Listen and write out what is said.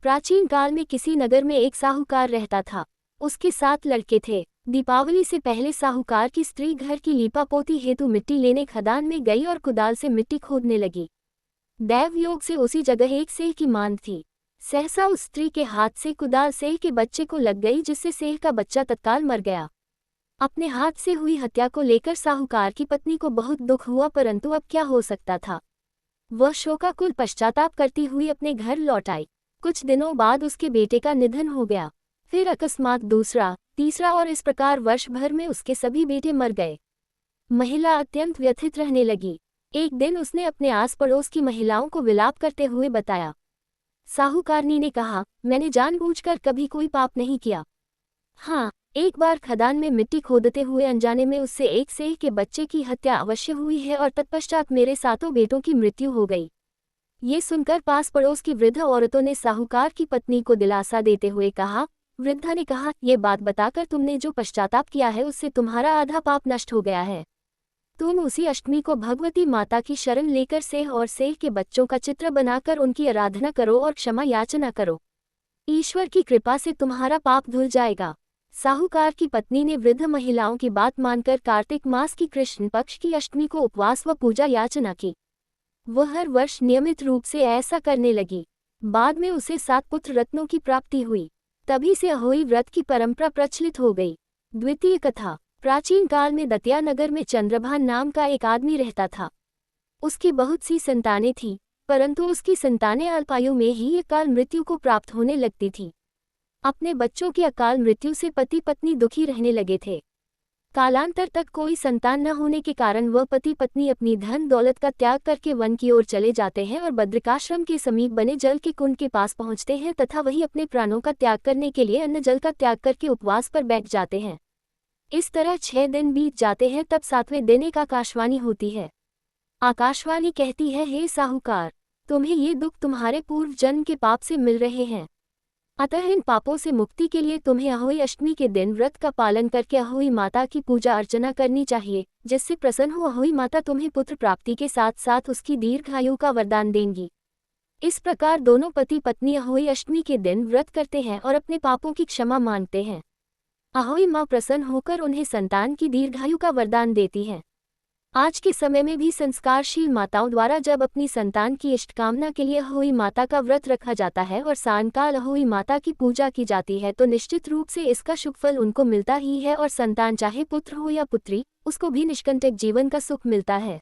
प्राचीन काल में किसी नगर में एक साहूकार रहता था। उसके 7 लड़के थे। दीपावली से पहले साहूकार की स्त्री घर की लीपापोती हेतु मिट्टी लेने खदान में गई और कुदाल से मिट्टी खोदने लगी। दैव योग से उसी जगह एक सेह की मांद थी। सहसा उस स्त्री के हाथ से कुदाल सेह के बच्चे को लग गई, जिससे सेह का बच्चा तत्काल मर गया। अपने हाथ से हुई हत्या को लेकर साहूकार की पत्नी को बहुत दुख हुआ, परंतु अब क्या हो सकता था। वह शोकाकुल पश्चाताप करती हुई अपने घर लौट आई। कुछ दिनों बाद उसके बेटे का निधन हो गया। फिर अकस्मात दूसरा, तीसरा और इस प्रकार वर्ष भर में उसके सभी बेटे मर गए। महिला अत्यंत व्यथित रहने लगी। एक दिन उसने अपने आस पड़ोस की महिलाओं को विलाप करते हुए बताया। साहूकारनी ने कहा, मैंने जानबूझकर कभी कोई पाप नहीं किया। हाँ, एक बार खदान में मिट्टी खोदते हुए अनजाने में उससे एक सेह के बच्चे की हत्या अवश्य हुई है और तत्पश्चात मेरे 7 बेटों की मृत्यु हो गई। ये सुनकर पास पड़ोस की वृद्ध औरतों ने साहूकार की पत्नी को दिलासा देते हुए कहा। वृद्धा ने कहा, ये बात बताकर तुमने जो पश्चाताप किया है उससे तुम्हारा आधा पाप नष्ट हो गया है। तुम उसी अष्टमी को भगवती माता की शरण लेकर सेह और सेह के बच्चों का चित्र बनाकर उनकी आराधना करो और क्षमा याचना करो। ईश्वर की कृपा से तुम्हारा पाप धुल जाएगा। साहूकार की पत्नी ने वृद्ध महिलाओं की बात मानकर कार्तिक मास की कृष्ण पक्ष की अष्टमी को उपवास व पूजा याचना की। वह हर वर्ष नियमित रूप से ऐसा करने लगी। बाद में उसे 7 पुत्र रत्नों की प्राप्ति हुई। तभी से अहोई व्रत की परंपरा प्रचलित हो गई। द्वितीय कथा। प्राचीन काल में दतिया नगर में चंद्रभान नाम का एक आदमी रहता था। उसकी बहुत सी संतानें थीं, परंतु उसकी संतानें अल्पायु में ही अकाल मृत्यु को प्राप्त होने लगती थीं। अपने बच्चों की अकाल मृत्यु से पति पत्नी दुखी रहने लगे थे। कालांतर तक कोई संतान न होने के कारण वह पति पत्नी अपनी धन दौलत का त्याग करके वन की ओर चले जाते हैं और बद्रिकाश्रम के समीप बने जल के कुंड के पास पहुंचते हैं तथा वही अपने प्राणों का त्याग करने के लिए अन्न जल का त्याग करके उपवास पर बैठ जाते हैं। इस तरह 6 दिन बीत जाते हैं, तब 7वें दिन एक आकाशवाणी होती है। आकाशवाणी कहती है, हे साहूकार, तुम्हें ये दुख तुम्हारे पूर्व जन्म के पाप से मिल रहे हैं। अतः इन पापों से मुक्ति के लिए तुम्हें अहोई अष्टमी के दिन व्रत का पालन करके अहोई माता की पूजा अर्चना करनी चाहिए, जिससे प्रसन्न हो अहोई माता तुम्हें पुत्र प्राप्ति के साथ साथ उसकी दीर्घायु का वरदान देंगी। इस प्रकार दोनों पति पत्नी अहोई अष्टमी के दिन व्रत करते हैं और अपने पापों की क्षमा मांगते हैं। अहोई माँ प्रसन्न होकर उन्हें संतान की दीर्घायु का वरदान देती हैं। आज के समय में भी संस्कारशील माताओं द्वारा जब अपनी संतान की इष्ट कामना के लिए अहोई माता का व्रत रखा जाता है और सायंकाल अहोई माता की पूजा की जाती है, तो निश्चित रूप से इसका शुभ फल उनको मिलता ही है और संतान चाहे पुत्र हो या पुत्री, उसको भी निष्कंटक जीवन का सुख मिलता है।